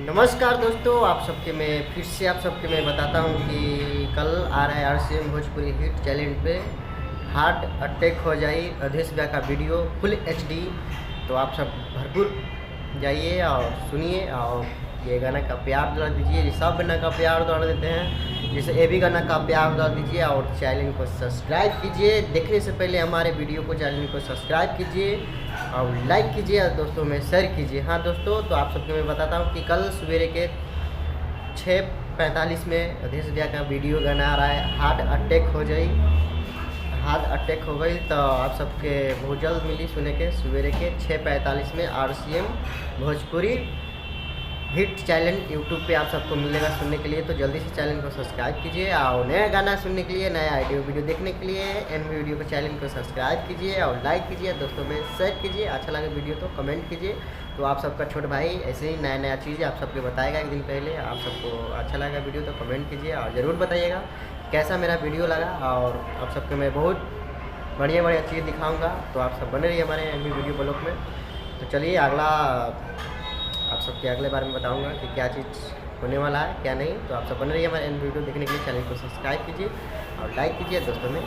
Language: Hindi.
नमस्कार दोस्तों, आप सबके मैं फिर से आप सबके मैं बताता हूँ कि कल आ रहा है आरसीएम भोजपुरी हिट चैलेंज पे हार्ट अटैक हो जाए अधेश ब्याह का वीडियो फुल एचडी। तो आप सब भरपूर जाइए और सुनिए और ये गाना का प्यार दिला दीजिए। सब गाना का प्यार दिला देते हैं, जैसे ये भी गाना का प्यार दिला दीजिए और चैनल को सब्सक्राइब कीजिए। देखने से पहले हमारे वीडियो को चैनल को सब्सक्राइब कीजिए और लाइक कीजिए और दोस्तों में शेयर कीजिए। हाँ दोस्तों, तो आप सबको मैं बताता हूँ कि कल सवेरे के 6:45 में अधेश ब्याह का वीडियो गाना आ रहा है हार्ट अटैक हो गई। तो आप सबके बहुत जल्द मिली सुने के सवेरे के 6:45 में RCM Bhojpuri hit challenge YouTube पे आप सबको मिलेगा सुनने के लिए। तो जल्दी से चैनल को सब्सक्राइब कीजिए और नया गाना सुनने के लिए, नया ऑडियो वीडियो देखने के लिए एन वीडियो को चैनल को सब्सक्राइब कीजिए और लाइक कीजिए, दोस्तों में शेयर कीजिए। अच्छा लगे वीडियो तो कमेंट कीजिए। तो आप सबका छोटा भाई ऐसे ही नया नया चीज़ आप सबको बताएगा एक दिन पहले। आप सबको अच्छा लगा वीडियो तो कमेंट कीजिए और ज़रूर बताइएगा कैसा मेरा वीडियो लगा। और आप सबको मैं बहुत बढ़िया बढ़िया चीज़ दिखाऊँगा, तो आप सब बने रहिए हमारे एन वीडियो ब्लॉग में। तो चलिए अगला आप सबके अगले बारे में बताऊंगा कि क्या चीज़ होने वाला है क्या नहीं। तो आप सब बने रहिए हमारे एन वीडियो देखने के लिए। चैनल को सब्सक्राइब कीजिए और लाइक कीजिए, दोस्तों में